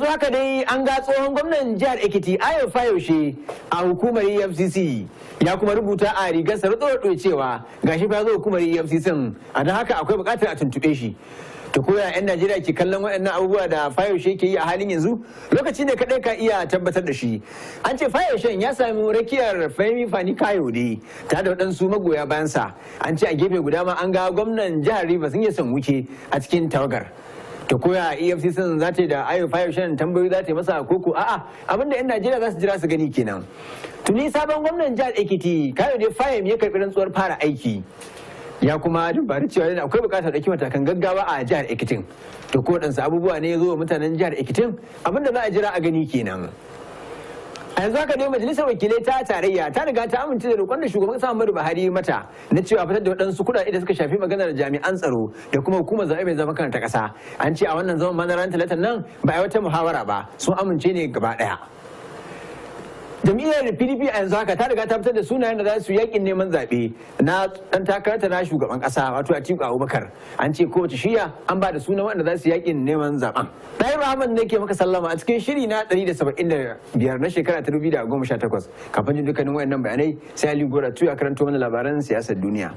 haka dai an ga tsohon gwamnan jihar Ekiti Ayo Fayoshe a hukumar EFCC ya kuma rubuta a rigar sa rudo cewa gashi fa zo hukumar EFCC a don haka akwai bukatar a tuntube shi. To koya 'yan Najeriya ke kallon waɗannan abubuwa da Fayoshe ke yi a halin yanzu lokaci ne kaɗai ka iya tabbatar da shi. An ce Fayoshen ya sami rakiyar Femi Fani Kayode tare da waɗansu magoya bayansa. An ce a gefe guda ma an ga gwamnan jihar Rivers sun yi son wuce a cikin tawagar. To koya EFCC za ta yi da Ayo Fayoshen tambayoyi za ta yi masa koko a'a abinda 'yan Najeriya za su jira su gani kenan. Tuni sabon gwamnan jihar Ekiti Kayode Fayem ya karɓi rantsuwar fara aiki. Ya kuma dubari cewa yana akwai bukatar ɗauki matakan gaggawa a jihar Ekitin. To ko waɗansu abubuwa ne ya zo wa mutanen jihar Ekitin abinda za a jira a gani kenan. A yanzu haka dai majalisar wakilai ta tarayya ta riga ta amince da roƙon da shugaban ƙasa Muhammadu Buhari mata na cewa fitar da waɗansu kuɗaɗe da suka shafi maganar jami'an tsaro da kuma hukumar zaɓe mai zaman kanta ta ƙasa. An ce a wannan zaman ranar talatan nan ba a yi wata muhawara ba sun amince ne gaba ɗaya. Jam'iyyar PDP a yanzu haka ta riga ta fitar da sunayen da za su yakin neman zaɓe na ɗan takararta na shugaban ƙasa wato Atiku Abubakar. An ce kowace shiya an ba da sunan wanda za su yakin neman zaɓen. Dahiru Ahmed ne ke maka sallama a cikin shiri na 175 na shekara ta 2018. Kafin jin dukkanin wayannan bayanai sai Ali Gora tuya karanto mana labaran siyasar duniya.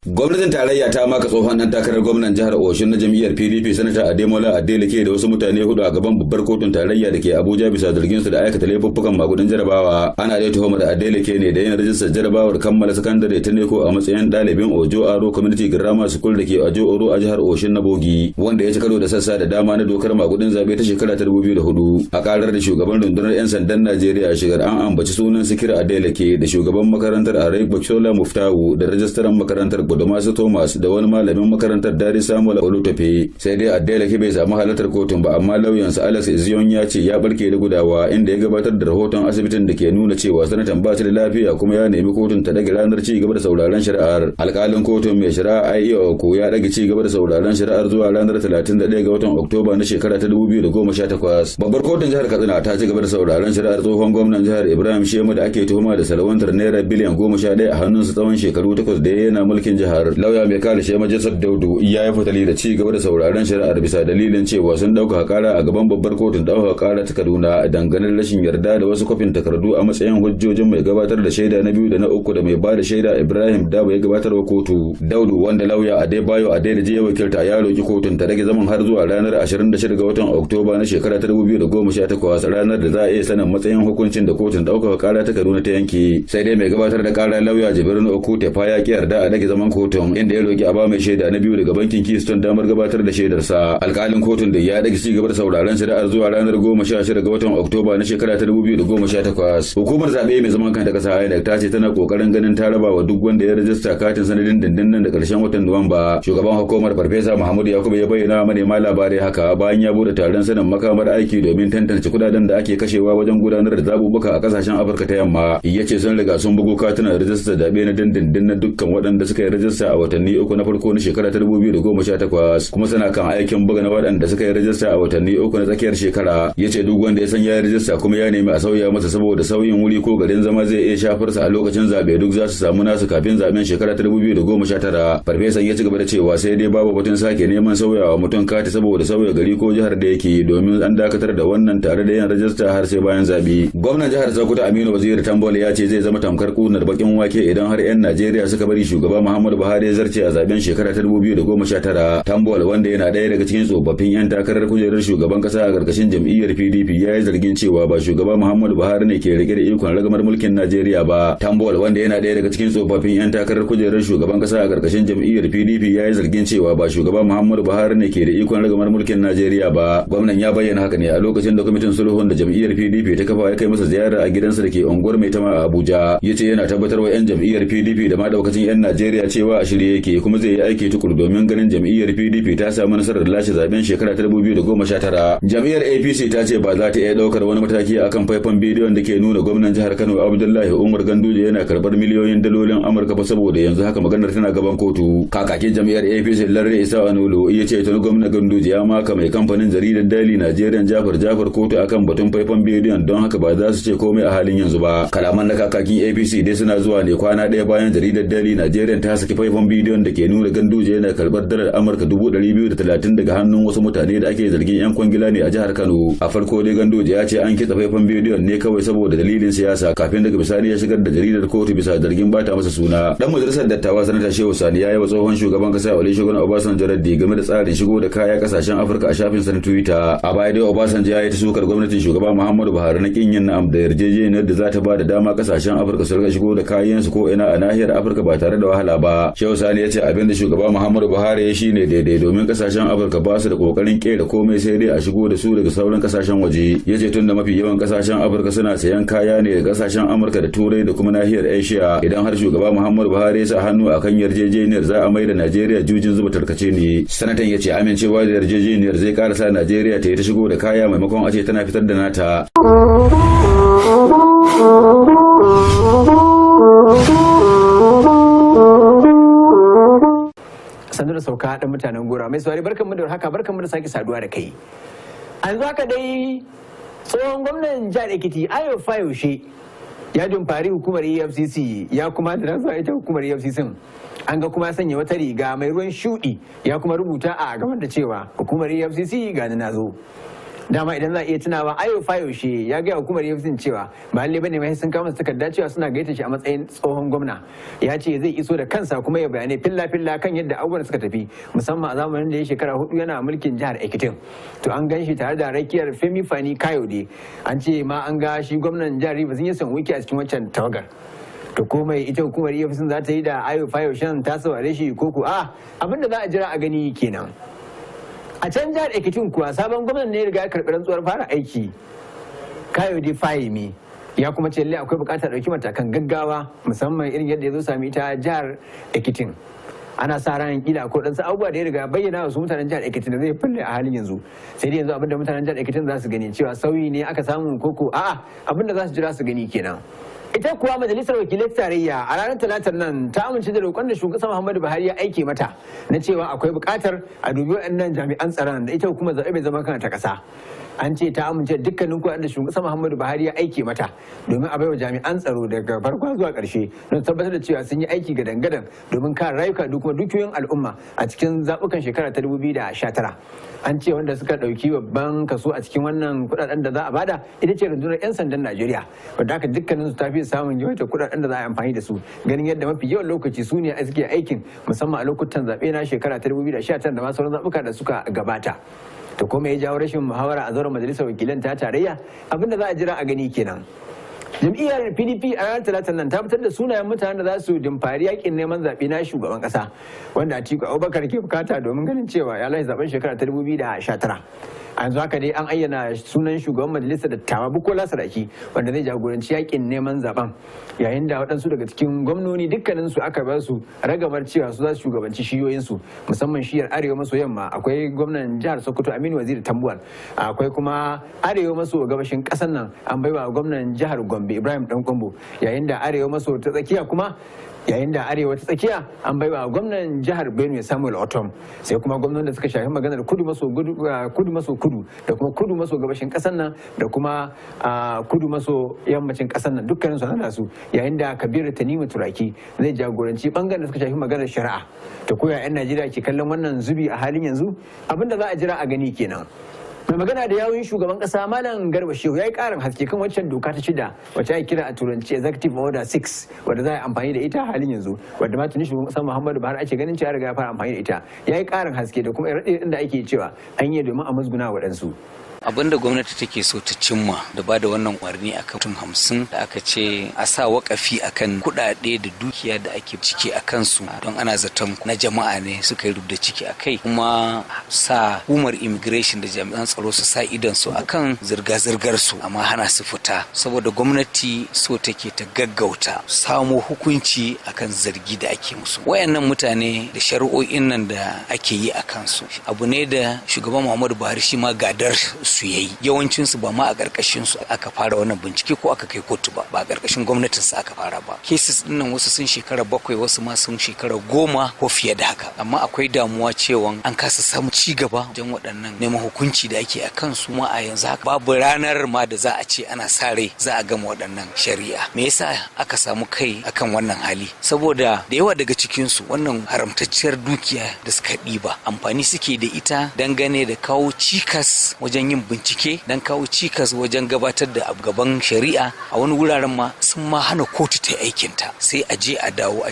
Gwamnatin tarayya ta maka tsohon dan takarar gwamnan jihar Oshun na jam'iyyar PDP sanata Ademola Adeleke da wasu mutane hudu a gaban babbar kotun tarayya da ke Abuja bisa zargin su da aikata laifuffukan magudin jarabawa. Ana dai tuhumar Adeleke ne da yin rajistar jarabawar kammala sakandare ta Neko a matsayin ɗalibin Ojo Aro Community Grammar School da ke Ojo Oro a jihar Oshun na Bogi, wanda ya ci karo da sassa da dama na dokar magudin zabe ta shekara ta 2004. A karar da shugaban rundunar 'yan sandan Najeriya shigar an ambaci sunan Sikir Adeleke da shugaban makarantar Arai Bakshola Muftahu da rajistaran makarantar Masu Thomas da wani malamin makarantar Dari Samuel Olutope. Sai dai Adeleke bai samu halartar kotun ba, amma lauyansa Alex Izion ya ce ya barke da gudawa inda ya gabatar da rahoton asibitin da ke nuna cewa sanatan ba shi da lafiya kuma ya nemi kotun ta dage ranar ci gaba da sauraron shari'ar. Alƙalin kotun mai shari'a IEOKO ya dage ci gaba da sauraron shari'ar zuwa ranar 31 ga watan Oktoba na shekara ta 2018. Babbar kotun jihar Katsina ta ci gaba da sauraron shari'ar tsohon gwamnan jihar Ibrahim Shemu da ake tuhuma da salwantar naira biliyan 11 a hannunsa tsawon shekaru 8 da yana mulkin jihar. Lauya mai kare shi Majalisar Daudu ya yi fatali da ci gaba da sauraron shari'ar bisa dalilin cewa sun dauka kara a gaban babbar kotun dauka kara ta Kaduna dangane da rashin yarda da wasu kofin takardu a matsayin hujjojin mai gabatar da shaida na biyu da na uku da mai ba da shaida Ibrahim Dabo ya gabatar wa kotu. Daudu wanda lauya Adebayo Adeleke ya wakilta ya roki kotun ta rage zaman har zuwa ranar 26 ga watan Oktoba na shekara ta 2018 ranar da za a iya sanin matsayin hukuncin da kotun dauka kara ta Kaduna ta yanke. Sai dai mai gabatar da kara lauya Jibrin Okute fa ya ki yarda a rage zaman kotun inda ya roki a ba mai shaida na biyu daga bankin Keystone damar gabatar da shaidarsa. Alƙalin kotun da ya dage ci gaba da sauraron shari'ar zuwa ranar 16 ga watan Oktoba na shekara ta 2018. Hukumar zabe mai zaman kanta kasa INEC ta ce tana kokarin ganin ta raba wa duk wanda ya rajista katin sanadin dindin nan da ƙarshen watan Nuwamba. Shugaban hukumar Farfesa Muhammadu Yakubu ya bayyana manema labarai haka bayan ya bude taron sanin makamar aiki domin tantance kudaden da ake kashewa wajen gudanar da zabubuka a kasashen Afirka ta Yamma. Ya ce sun riga sun bugo katunan rajista zabe na dindindin na dukkan waɗanda suka yi rajista a watanni uku na farko na shekara ta 2018 kuma suna kan aikin buga na waɗanda suka yi rajista a watanni uku na tsakiyar shekara. Ya ce duk wanda ya san ya yi rajista kuma ya nemi a sauya masa saboda sauyin wuri ko garin zama zai iya shafarsa a lokacin zabe duk za su samu nasu kafin zaben shekara ta 2019. Farfesan ya ci gaba da cewa sai dai babu batun sake neman sauyawa mutum kati saboda sauya gari ko jihar da yake domin an dakatar da wannan tare da yin rajista har sai bayan zabe. Gwamnan jihar Sokoto Aminu Waziri Tambole ya ce zai zama tamkar kunar bakin wake idan har 'yan Najeriya suka bari shugaba Muhammadu Buhari ya zarce a zaben shekara ta 2019. Tambol wanda yana ɗaya daga cikin tsofaffin 'yan takarar kujerar shugaban kasa a ƙarƙashin jam'iyyar PDP ya yi zargin cewa ba shugaba Muhammadu Buhari ne ke rike da ikon ragamar mulkin Najeriya ba. Tambol wanda yana ɗaya daga cikin tsofaffin 'yan takarar kujerar shugaban kasa a ƙarƙashin jam'iyyar PDP ya yi zargin cewa ba shugaba Muhammadu Buhari ne ke da ikon ragamar mulkin Najeriya ba. Gwamnan ya bayyana haka ne a lokacin da kwamitin sulhun da jam'iyyar PDP ta kafa ya kai masa ziyara a gidansa da ke unguwar Maitama a Abuja. Ya ce yana tabbatar wa 'yan jam'iyyar PDP da ma daukacin 'yan Najeriya cewa a shirye shirye yake kuma zai yi aiki tukuru domin ganin jam'iyyar PDP ta samu nasarar lashe zaben shekara ta 2019. Jam'iyyar APC ta ce ba za ta iya daukar wani mataki akan faifan bidiyon da ke nuna gwamnan jihar Kano Abdullahi Umar Ganduje yana karbar miliyoyin dalolin Amurka ba saboda yanzu haka maganar tana gaban kotu. Kakakin jam'iyyar APC Larre Isa Anolo ya ce tuni gwamnan Ganduje ya maka mai kamfanin jaridar Daily Nigerian Jafar kotu akan batun faifan bidiyon don haka ba za su ce komai a halin yanzu ba. Kalaman na kakakin APC dai suna zuwa ne kwana ɗaya bayan jaridar Daily Nigerian ta saki faifan bidiyon da ke nuna Ganduje yana karbar dalar Amurka 230 daga hannun wasu mutane da ake zargin 'yan kwangila ne a jihar Kano. A farko dai Ganduje ya ce an kitsa faifan bidiyon ne kawai saboda dalilin siyasa kafin daga bisani ya shigar da jaridar kotu bisa zargin bata masa suna. Dan majalisar dattawa sanata Shehu Sani ya yi wa tsohon shugaban kasa Olusegun Obasanjo raddi game da tsarin shigo da kaya kasashen Afirka a shafin sa na Twitter. A baya dai Obasanjo ya yi ta sukar gwamnatin shugaba Muhammadu Buhari na kin yin na'am da yarjejeniyar da za ta ba da dama kasashen Afirka su rika shigo da kayan su ko ina a nahiyar Afirka ba tare da wahala ba. Shehu Sani ya ce abin da shugaba Muhammadu Buhari ya shine daidai domin kasashen Afirka ba su da kokarin kera komai sai dai a shigo da su daga sauran kasashen waje. Ya ce tunda mafi yawan kasashen Afirka suna sayan kaya ne daga kasashen Amurka da Turai da kuma nahiyar Asia, idan har shugaba Muhammadu Buhari ya sa hannu akan yarjejeniyar za a mai da Najeriya jujin zuba tarkace ne. Sanatan ya ce amincewa da yarjejeniyar zai ƙara sa Najeriya ta yi ta shigo da kaya maimakon a ce tana fitar da nata. Sannu da sauka haɗin mutanen gora mai saurari barkanmu da haka barkanmu da sake saduwa da kai. An zo haka dai tsohon gwamnan jihar Ekiti Ayo Fayoshe ya dumfari hukumar EFCC ya kuma da rasa ita hukumar EFCC an ga kuma sanya wata riga mai ruwan shuɗi ya kuma rubuta a gaban da cewa hukumar EFCC ga na zo. Dama idan za a iya tunawa Ayo Fayoshe ya gaya hukumar EFCC cewa ba lalle bane mai sun kama takarda cewa suna gaita shi a matsayin tsohon gwamna. Ya ce zai iso da kansa kuma ya bayanai filla kan yadda abubuwan suka tafi musamman a zamanin da ya shekara 4 yana mulkin jihar Ekiti. To an gan shi tare da rakiyar Femi Fani Kayode. An ce ma an ga shi gwamnan jihar Rivers ya san wiki a cikin wancan tawagar. To komai ita hukumar EFCC za ta yi da Ayo Fayoshe ta saurare shi koko abinda za a jira a gani kenan. A can jihar Ekitin kuwa sabon gwamnan ne riga ya karɓi rantsuwar fara aiki Kayode Fayemi ya kuma ce akwai buƙatar ɗauki matakan gaggawa musamman irin yadda ya zo sami ita jihar Ekitin. Ana sa ran kila ko ɗansu abubuwa da ya riga bayyana wasu mutanen jihar Ekitin da zai fulle a halin yanzu. Sai dai yanzu abinda mutanen jihar Ekitin za su gani cewa sauyi ne aka samu koko abinda za su jira su gani kenan. Ita kuwa majalisar wakilai tarayya a ranar talatar nan ta amince da roƙon da shugaban Muhammadu Buhari ya aike mata na cewa akwai buƙatar a dubi waɗannan jami'an tsaron da ita hukumar zaɓe bai zama kanta ta ƙasa. An ce ta amince dukkanin kuɗaɗen da shugaban Muhammadu Buhari ya aike mata domin a baiwa jami'an tsaro daga farko zuwa ƙarshe don tabbatar da cewa sun yi aiki gadan-gadan domin kare rayuka da kuma dukiyoyin al'umma a cikin zaɓukan shekara ta 2019. An ce wanda suka ɗauki babban kaso a cikin wannan kuɗaɗen da za a bada ita ce rundunar 'yan sandan Najeriya wadda haka dukkanin su tafi samun yawaitar kuɗaɗen da za a yi amfani da su ganin yadda mafi yawan lokaci su ne suke aikin musamman a lokutan zaɓe na shekara ta 2019 da ma sauran zaɓuka da suka gabata. To kuma ya jawo rashin muhawara a zauren majalisar wakilan ta tarayya abinda za a jira a gani kenan. Jam'iyyar PDP a ranar talatin nan ta fitar da sunayen mutanen da za su dimfari yakin neman zaɓe na shugaban ƙasa wanda Atiku Abubakar ke bukata domin ganin cewa ya lashe zaben shekara ta 2019. A yanzu haka dai an ayyana sunan shugaban majalisar dattawa Bukola Saraki wanda zai jagoranci yakin neman zaben yayin da waɗansu daga cikin gwamnoni dukkaninsu aka ba su ragamar cewa su za su shugabanci shiyoyinsu musamman shiyar arewa maso yamma akwai gwamnan jihar Sokoto Aminu Waziri Tambuwal akwai kuma arewa maso gabashin ƙasar nan an baiwa gwamnan jihar Gombe Ibrahim Dankwambo yayin da arewa maso ta tsakiya kuma yayin da arewa ta tsakiya an baiwa gwamnan jihar Benue Samuel Otom sai kuma gwamnan da suka shafi maganar kudu maso kudu da kuma kudu maso gabashin kasar nan da kuma kudu maso yammacin kasar nan dukkanin su hada su yayin da Kabiru Tanimu Turaki zai jagoranci bangaren da suka shafi maganar shari'a ta koya 'yan Najeriya ke kallon wannan zubi a halin yanzu abinda za a jira a gani kenan. Mai magana da yawun shugaban kasa Malam Garba Shehu ya yi karin haske kan waccan doka ta shida wacce ake kira a turanci Executive Order 6 wadda za a yi amfani da ita halin yanzu wadda ma tuni shugaban kasa Muhammadu Buhari ake ganin cewa riga ya fara amfani da ita ya yi karin haske da kuma irin da ake cewa an yi domin a musguna waɗansu. abinda gwamnati take so ta cimma da bada wannan umarni akan mutum 50 da aka ce a sa wakafi akan kuɗaɗe da dukiya da ake ciki a kansu don ana zaton na jama'a ne suka yi rubda ciki a kai, kuma sa hukumar immigration da jami'an tsaro su sa idan su akan zirga-zirgar su amma hana su fita, saboda gwamnati so take ta gaggauta samo hukunci akan zargi da ake musu. Wayannan mutane da shari'o'in nan da ake yi a kansu abu ne da shugaban Muhammadu Buhari shi ma gadar su yayi, yawancin su ba ma a ƙarƙashin su aka fara wannan bincike ko aka kai kotu ba a ƙarƙashin gwamnatin sa aka fara ba. Cases din nan wasu sun shekara 7, wasu ma sun shekara 10 ko fiye da haka, amma akwai damuwa cewa an kasa samun ci gaba wajen waɗannan neman hukunci da ake a kansu. Ma a yanzu haka babu ranar ma da za a ce ana sa rai za a gama waɗannan shari'a. Me yasa aka samu kai akan wannan hali? Saboda da yawa daga cikin su wannan haramtacciyar dukiya da suka ɗiba amfani suke da ita dangane da kawo cikas wajen yin bincike, dan kawo cikas wajen gabatar da gaban shari'a. A wani wuraren ma sun ma hana kotu ta aikinta, sai a je a dawo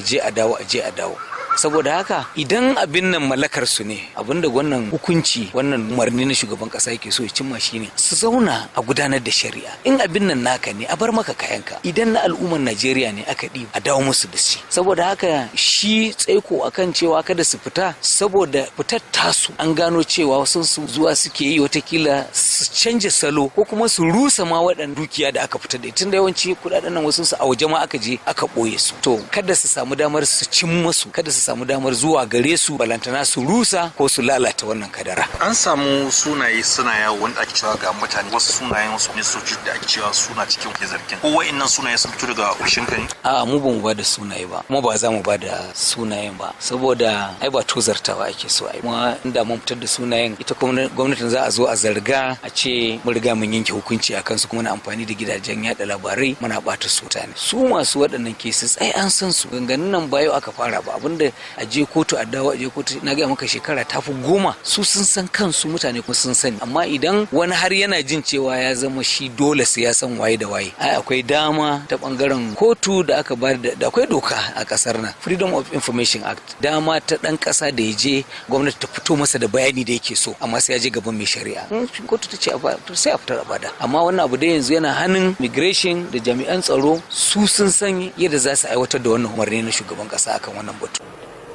saboda haka idan abin nan mallakar su ne, abinda wannan hukunci wannan umarni na shugaban kasa yake so ya cimma shine su zauna a gudanar da shari'a. In abin nan naka ne a bar maka kayanka, idan na al'ummar Najeriya ne aka ɗi a dawo musu da shi. Saboda haka shi tsaiko akan cewa kada su fita, saboda fitar tasu an gano cewa sun su zuwa suke yi watakila su canja salo ko kuma su rusa ma waɗannan dukiya da aka fitar da tun da yawanci kuɗaɗen nan wasu su a waje ma aka je aka ɓoye su. To kada su samu damar su cin musu, kada su samu damar zuwa gare su balantana su rusa ko su lalata wannan kadara. An samu sunaye suna yawo wanda ake cewa ga mutane, wasu sunayen wasu ministoci da ake cewa suna cikin zargin. Ko wa'annan sunaye sun fito daga ofishin ka ne? A mu ba mu ba da sunaye ba, kuma ba za mu ba da sunayen ba, saboda ai ba tozartawa ake so ai. Kuma inda mun fitar da sunayen ita gwamnatin za a zo a zarga a ce mun riga mun yanke hukunci akan su, kuma na amfani da gidajen yada labarai muna bata su mutane. Su masu waɗannan cases ai an san su, ganganin nan ba yau aka fara ba, abinda a je kotu a dawo a je kotu na ga maka shekara tafi 10 su sun san kansu, mutane kuma sun sani. Amma idan wani har yana jin cewa ya zama shi dole sai ya san waye da waye, ai akwai dama ta bangaren kotu da aka ba da akwai doka a kasar nan, Freedom of Information Act, dama ta dan kasa da ya je gwamnati ta fito masa da bayani da yake so, amma sai ya je gaban mai shari'a. Kotu ta ce sai a fitar a bada. Amma wannan abu da yanzu yana hannun immigration da jami'an tsaro, su sun san yadda za su aiwatar da wannan umarni na shugaban kasa akan wannan batu.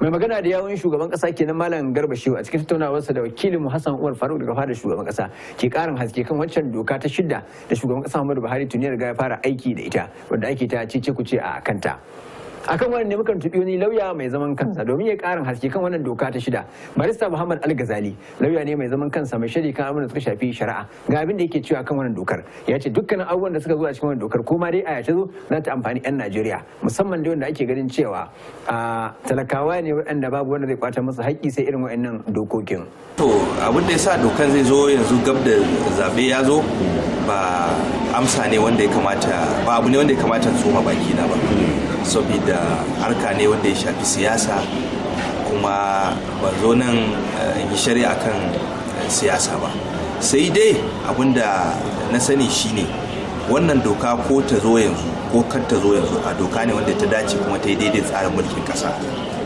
Mai magana da yawun shugaban kasa kenan Malam Garba Shehu a cikin tattaunawarsa da wakilin Hassan Umar Faruk daga fadar shugaban kasa ke karin haske kan waccan doka ta 6 da shugaban kasa Muhammadu Buhari tuni riga ya fara aiki da ita, wanda ake ta cece kuce a kanta. Akan wannan ne mukan tuɓi wani lauya mai zaman kansa domin ya karin haske kan wannan doka ta 6. Barista Muhammad Al-Ghazali lauya ne mai zaman kansa mai shiri kan abubuwan da suka shafi shari'a. Ga abin da yake cewa kan wannan dokar. Ya ce dukkanin abubuwan da suka zo a cikin wannan dokar ko ma dai a yace zo za ta amfani 'yan Najeriya, musamman da wanda ake ganin cewa talakawa ne waɗanda babu wanda zai kwata musu haƙƙi sai irin waɗannan dokokin. To abin da ya sa dokan zai zo yanzu gab da zaɓe ya zo ba amsa ne wanda ya kamata, ba abu ne wanda ya kamata tsoma baki na ba, saboda harka ne wanda ya shafi siyasa, kuma ba zo nan yi shari'a kan siyasa ba. Sai dai abin da na sani shine wannan doka ko ta zo yanzu ko kar ta zo yanzu a doka ne wanda ta dace kuma ta yi daidai tsarin mulkin kasa.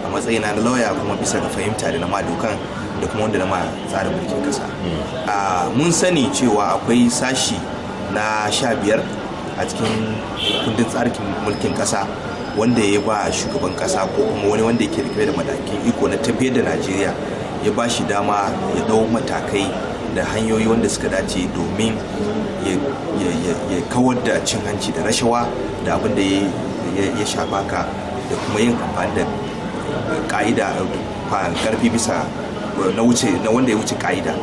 A matsayina na lauya kuma bisa ga fahimta da na ma dokan da kuma wanda na ma tsarin mulkin kasa. Mun sani cewa akwai sashi na 15 a cikin kundin tsarin mulkin kasa wanda ya ba shugaban kasa ko kuma wani wanda yake rike da matakin iko na tafiyar da Najeriya, ya ba shi dama ya dau matakai da hanyoyi wanda suka dace domin ya kawar da cin hanci da rashawa da abin da ya shafa ka, da kuma yin amfani da ka'ida karfi bisa na wanda ya wuce ka'ida.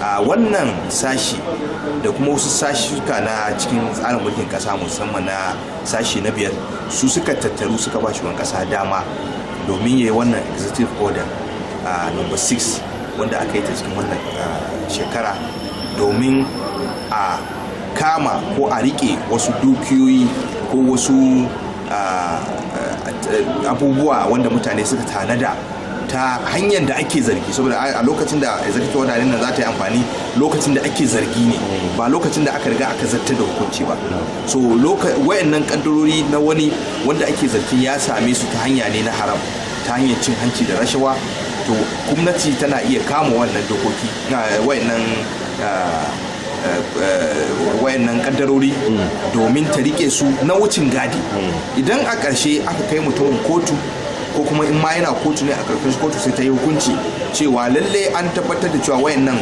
A wannan sashi da kuma wasu sashuka na cikin tsarin mulkin kasa, musamman na sashi na 5, su suka tattaru suka ba shugaban kasa dama domin ya yi wannan executive order number 6 wanda aka yi ta cikin wannan shekara, domin a kama ko a rike wasu dukiyoyi ko wasu abubuwa wanda mutane suka tanada ta hanyar da ake zargi, saboda a lokacin da executive order nan za ta yi amfani lokacin da ake zargi ne, ba lokacin da aka riga aka zartar da hukunci ba. So wayannan kaddarori na wani wanda ake zargin ya same su ta hanya ne na haram, ta hanyar cin hanci da rashawa, to gwamnati tana iya kama wannan dokoki wayannan wayannan kaddarori domin ta rike su na wucin gadi. Idan a ƙarshe aka kai mutumin kotu ko kuma in ma yana kotu ne a ƙarƙashin kotu sai ta yi hukunci cewa lalle an tabbatar da cewa wayannan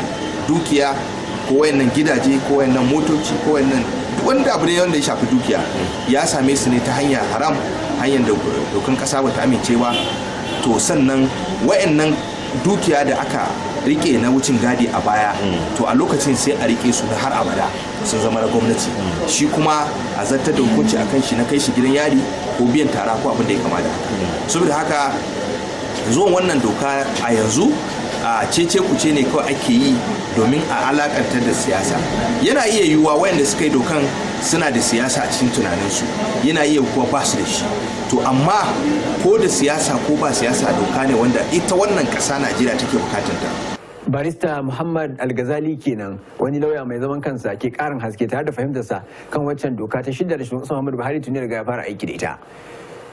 dukiya ko wayannan gidaje ko wayannan motoci ko wayannan wanda abu ne wanda ya shafi dukiya ya same su ne ta hanyar haram, hanyar da dokan ƙasa bata amince ba, to sannan wayannan dukiya da aka rike na wucin gadi a baya to a lokacin sai a rike su da har abada sun zama na gwamnati, shi kuma a zartar da hukunci akan shi na kai shi gidan yari ko biyan tara ko abin da ya kamata. Saboda haka zuwan wannan doka a yanzu a cece kuce ne kawai ake yi domin a alakantar da siyasa. Yana iya yiwuwa wayanda suka yi dokan suna da siyasa a cikin tunaninsu, yana iya kuwa ba su da shi, to amma ko da siyasa ko ba siyasa doka ne wanda ita wannan ƙasa Najeriya take bukatanta. Barista Muhammad Al-Ghazali kenan, wani lauya mai zaman kansa, ke karin haske tare da fahimtarsa kan waccan doka ta shidda da shugaban Muhammadu Buhari tuni daga ya fara aiki da ita.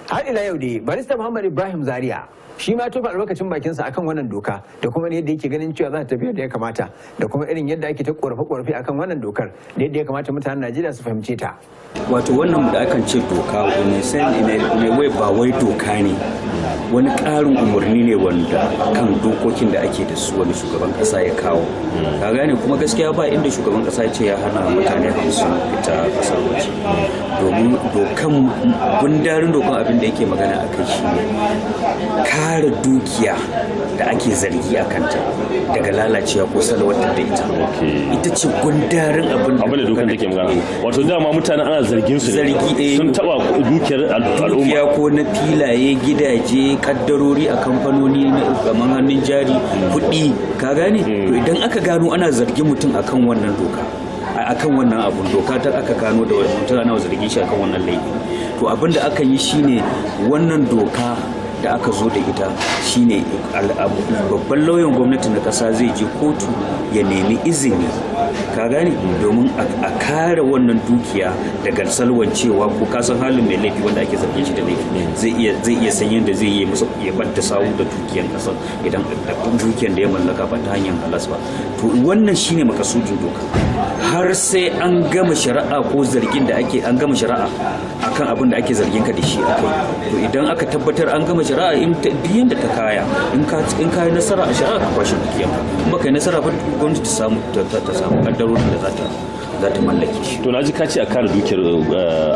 Har ila yau dai Barista Muhammad Ibrahim Zaria shi ma tofa albarkacin bakinsa akan wannan doka da kuma yadda yake ganin cewa za ta tafi da ya kamata da kuma irin yadda ake ta korafe-korafe akan wannan dokar da yadda ya kamata mutanen Najeriya su fahimce ta. Wato wannan da akan ce doka ne wai ba wai doka ne, wani ƙarin umarni ne wanda kan dokokin da ake da su wani shugaban ƙasa ya kawo. Ka gane, kuma gaskiya ba inda shugaban ƙasa ya ce ya hana mutane 50 fita ƙasar waje, domin dokan gundarin dokan abin da yake magana a kai shi ne kare dukiya da ake zargi a kanta daga lalacewa ko salwantar da ita. Ita ce gundarin abin da dokan take magana. Wato dama mutane ana zargin su sun taba dukiyar al'umma, dukiya ko na filaye, gidaje, kaddarori a kamfanoni kamar hannun jari, kuɗi, ka gane. To idan aka gano ana zargin mutum akan wannan doka, akan wannan abun doka ta aka gano da mutum ana zargin shi akan wannan laifi, to abin da aka yi shine wannan doka da aka zo da ita shine babban lauyan gwamnati na kasa zai je kotu ya nemi izini, ka gane, domin a kare wannan dukiya daga salwancewa ko kasan halin mai laifi wanda ake zargin shi da laifi zai iya san yadda zai yi masa ya banta sawu da dukiyan kasar idan dukiyan da ya mallaka ba ta hanyar halas ba. To wannan shine makasudin doka, har sai an gama shari'a ko zargin da ake an gama shari'a akan abin da ake zargin ka da shi akai. To idan aka tabbatar an gama shari'a in biyan da ta kaya in ka yi nasara a shari'a ka kwashe dukiyan ka, in baka yi nasara ba gwamnati ta samu kaddarorin da za ta mallake shi. To naji ka ce a kare dukiyar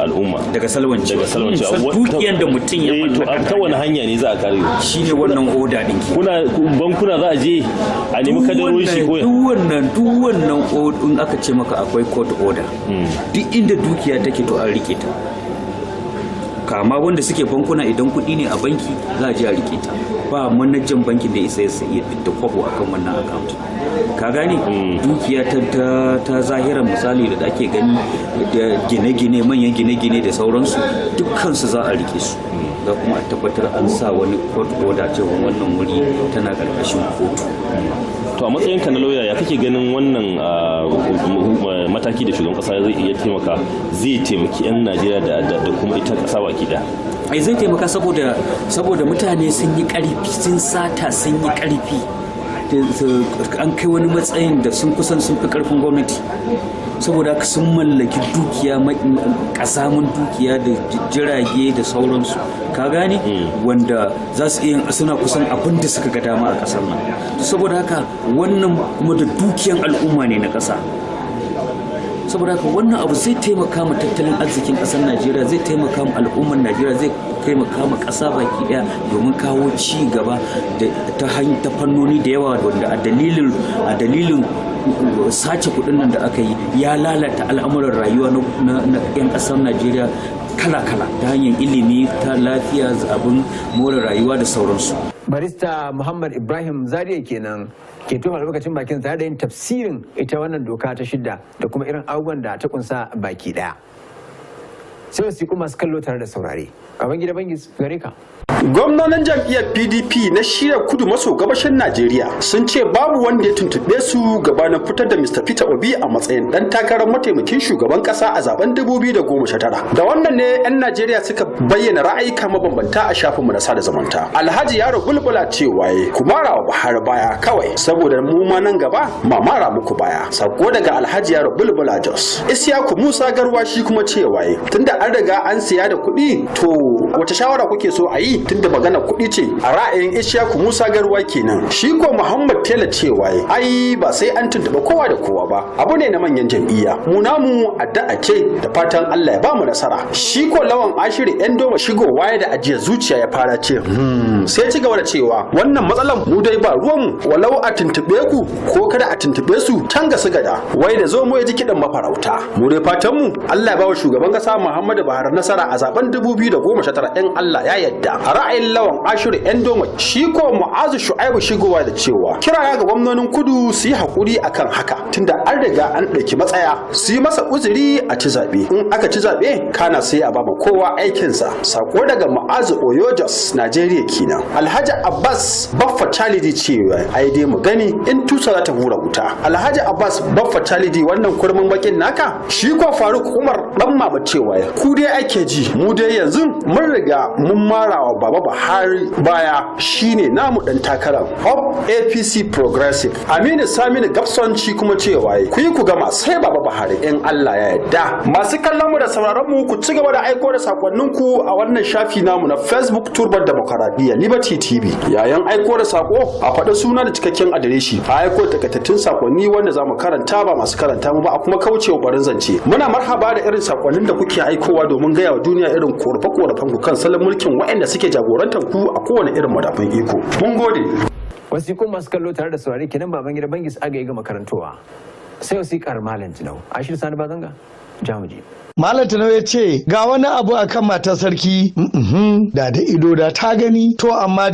al'umma daga salwanci dukiyan da mutum ya mallaka. To ta wani hanya ne za a kare shine wannan oda din ki bankuna za a je a nemi kaddarorin shi ko duk wannan in aka ce maka akwai court order, duk inda dukiya take to an rike ta, kama wanda suke bankuna idan kuɗi ne a banki za a je a rike ta, ba manajan bankin da isa ya iya fitta kwabo akan wannan account, ka gane. Dukiya ta zahiran misali da ake gani da gine-gine, manyan gine-gine da sauransu, dukkansu za a rike su, da kuma a tabbatar an sa wani court order cewa wannan wuri tana ƙarƙashin kotu. To a matsayinka na lauya ya kake ganin wannan mataki da shugaban kasa zai iya taimaka, zai taimaki 'yan Najeriya da kuma ita kasa baki da? Zai taimaka saboda mutane sun yi ƙarfi, sun sata, sun yi ƙarfi, an kai wani matsayin da sun kusan sun fi ƙarfin gwamnati, saboda haka sun mallaki dukiya, kasamun dukiya da jirage da sauransu, ka gane, wanda za su iya suna kusan abin da suka ga dama a kasar nan. Saboda haka wannan kuma da dukiyan al'umma ne na kasa, saboda haka wannan abu zai taimaka ma tattalin arzikin kasar Najeriya, zai taimaka ma al'ummar Najeriya, zai taimaka ma kasa baki daya domin kawo ci gaba ta fannoni da yawa, wanda a dalilin sace kudin nan da aka yi ya lalata al'amuran rayuwa na 'yan kasar Najeriya kala-kala ta hanyar ilimi, ta lafiya, abin more rayuwa da sauransu. Barista Muhammad Ibrahim Zaria kenan ke tofa lokacin bakin tare da yin tafsirin ita wannan doka ta shidda da kuma irin abubuwan da ta kunsa baki daya. sai wasiƙu masu kallo tare da saurare. Babangida Bangis gare ka. Gwamnonin jam'iyyar PDP na shirya kudu maso gabashin Najeriya sun ce babu wanda ya tuntuɓe su gabanin fitar da Mr. Peter Obi a matsayin ɗan takarar mataimakin shugaban ƙasa a zaben 2019. Da wannan ne 'yan Najeriya suka bayyana ra'ayika mabambanta a shafinmu na sada zumunta. Alhaji Yaro Bulbula cewa ku mara wa Buhari baya kawai saboda mu ma nan gaba ma mara muku baya. Sako daga Alhaji Yaro Bulbula Jos. Isiyaku Musa Garwa shi kuma cewa tunda an riga an siya da kuɗi to wata shawara kuke so a yi tunda magana kuɗi ce a ra'ayin Ishaku Musa Garwa kenan. Shi ko Muhammad Tela cewa ai ba sai an tuntuɓa kowa da kowa ba, abu ne na manyan jam'iyya, mu namu addu'a ce da fatan Allah ya ba mu nasara. Shi ko Lawan Ashiri yan doma shigowa da ajiyar zuciya ya fara ce sai ci gaba da cewa wannan matsalan mu dai ba ruwanmu, walau a tuntuɓe ku ko kada a tuntuɓe su can ga su gada wai da zo mu ya ji kiɗan mafarauta. Mu dai fatan mu Allah ya ba wa shugaban ƙasa Muhammadu Buhari nasara a zaben 2019 in Allah ya yarda. A ra'ayin Lawan Ashiru yan doma shi ko Mu'azu Shu'aibu shigowa da cewa kira ga gwamnonin kudu su yi hakuri akan haka tunda an riga an ɗauki matsaya su yi masa uzuri a ci zaɓe, in aka ci zaɓe kana sai a bama kowa aikinsa. Sako daga Mu'azu Oyojos Najeriya kenan. Alhaji Abbas Baffa Chalidi cewa ai dai mu gani in tusa za ta hura wuta. Alhaji Abbas Baffa Chalidi wannan kurmin bakin naka shi ko Faruk Umar dan mama cewa ku dai ake ji mu dai yanzu mun riga mun marawa Baba Buhari baya shine namu dan takarar Hope APC Progressive. Aminu Saminu Gabson shi kuma cewa ku yi ku gama sai Baba Buhari in Allah ya yarda. Masu kallon mu da sauraron mu ku ci gaba da aiko da sakonnin ku a wannan shafi namu na Facebook Turbar Dimokradiyya Liberty TV. Yayin aiko da sako a faɗi suna da cikakken adireshi, a aiko da takaitattun sakonni wanda za mu karanta ba masu karanta mu ba a kuma kaucewa barin zance. Muna marhaba da irin sakonnin da kuke aikowa domin gaya wa duniya irin korafe-korafen ku kan salon mulkin waɗanda suke jagorantar ku a kowane irin madafin iko. Mun gode. Wasiƙun masu kallo tare da saurare kenan Babangida Bangis aga yi gama karantowa. Sai wasiƙar Malam Tinau. Ashir Sani Bazanga. Jamuje. Malam Tinau ya ce ga wani abu akan matar sarki da ido da ta gani to amma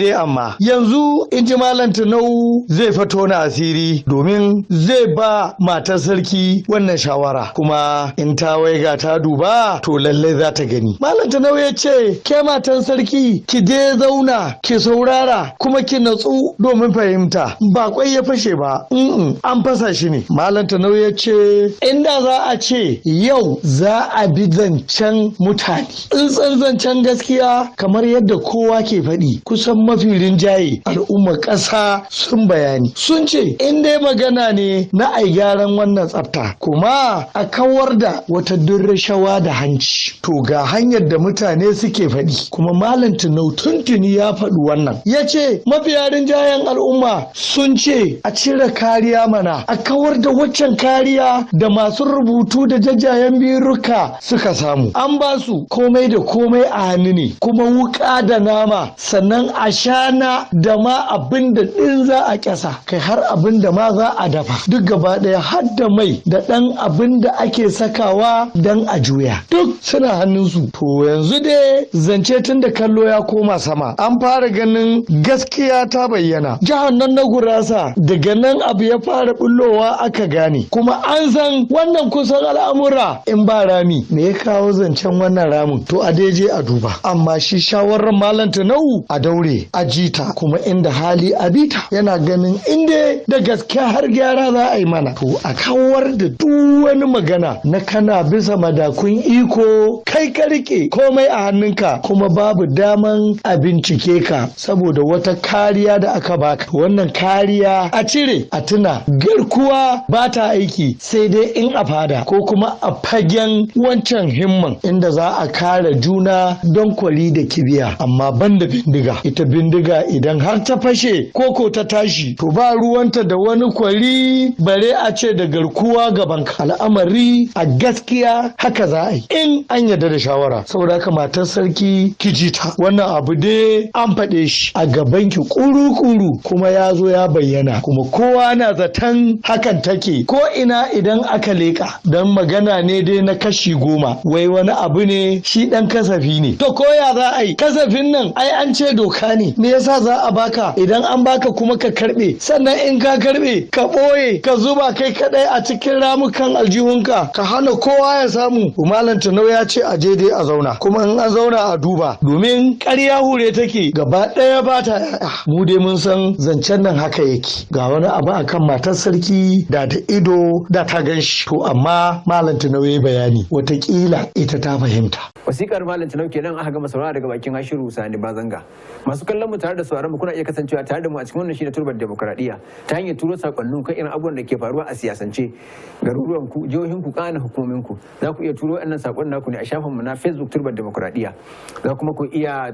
yanzu in ji Malam Tinau zai fito na asiri domin zai ba matar sarki wannan shawara kuma in ta waiga ta duba to lallai za ta gani. Malam Tinau ya ce ke matar sarki ki je zauna ki saurara kuma ki natsu domin fahimta ba kwai ya fashe ba an fasa shi ne. Malam Tinau ya ce inda za a ce yau za a bi zancen mutane tsantsan zancen gaskiya kamar yadda kowa ke faɗi kusan mafi rinjaye al'ummar ƙasa sun bayani sun ce in dai magana ne na ai gyaran wannan tsafta kuma a kawar da wata rashawa da hanci to ga hanyar da mutane suke faɗi kuma Malam Tinau tuntuni ya faɗi wannan ya ce mafiya rinjayen al'umma sun ce a cire kariya mana a kawar da waccan kariya da masu rubutu da jajayen biruka suka samu an ba su komai da komai a hannu ne kuma wuka da nama sannan ashana da ma abin da din za a kyasa kai har abin da ma za a dafa duk gaba daya har da mai da dan abin da ake sakawa dan a juya duk suna hannunsu to yanzu dai zance tun da kallo ya koma sama an fara ganin gaskiya ta bayyana jihar nan na gurasa daga nan abu ya fara bullowa aka gane kuma an san wannan kusan al'amura in ba rami me ya kawo zancen wannan ramin to a daije a duba amma shi shawarar Malam Tinau a daure a jita kuma inda hali a bita yana ganin inda da gaskiya har gyara za a yi mana to a kawar da duk wani magana na kana bisa madakun iko kai ka rike komai a hannunka kuma babu daman a bincike ka saboda wata kariya da aka baka wannan kariya a cire a tuna garkuwa ba ta aiki sai dai in a fada ko kuma a fagen wancan himman inda za a kare juna don kwali da kibiya amma banda bindiga ita bindiga idan har ta fashe koko ta tashi to ba ruwanta da wani kwali bare a ce da garkuwa gaban al'amari a gaskiya haka za a yi in an yarda da shawara saboda haka matar sarki kijita wannan abu dai an faɗe shi a gaban ki kuru-kuru kuma ya zo ya bayyana kuma kowa na zaton hakan take ko ina idan aka leƙa don magana ne dai na kashi minti 10 wai wani abu ne shi dan kasafi ne. To koya za a yi kasafin nan ai an ce doka ne, me yasa za a baka idan an baka kuma ka karbe, sannan in ka karbe ka ɓoye ka zuba kai kadai a cikin ramukan aljihunka ka hana kowa ya samu. Malam Tanau ya ce a je dai a zauna, kuma in an zauna a duba, domin ƙarya hure take gaba ɗaya ba ta yaya. Mu dai mun san zancen nan haka yake, ga wani abu akan matar sarki da ido da ta gan shi, to amma Malam Tanau ya bayani watakila ita ta fahimta. Wasikar Malam Tanau kenan aka gama saurara daga bakin Hashiru Sani Bazanga. Masu kallon mu tare da sauraron mu kuna iya kasancewa tare da mu a cikin wannan shine Turbar Dimokradiyya ta hanyar turo sakonnin kan irin abubuwan da ke faruwa a siyasance, garuruwan ku, jihohin ku, kana hukumomin ku. Za ku iya turo wannan sakon naku ne a shafin mu na Facebook Turbar Dimokradiyya. Za kuma ku iya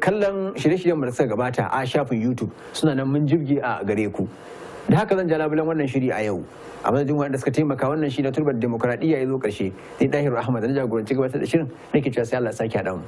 kallon shirye-shiryen mu da suka gabata a shafin YouTube, suna nan mun jirgi a gare ku. Da haka zan ja labulan wannan shiri a yau. A madadin wanda suka taimaka wannan shi na Turbar Dimokradiyya ya zo ƙarshe, ni Dahiru Ahmed na jagoranci gabatar da shirin, nake cewa sai Allah ya sake haɗa mu.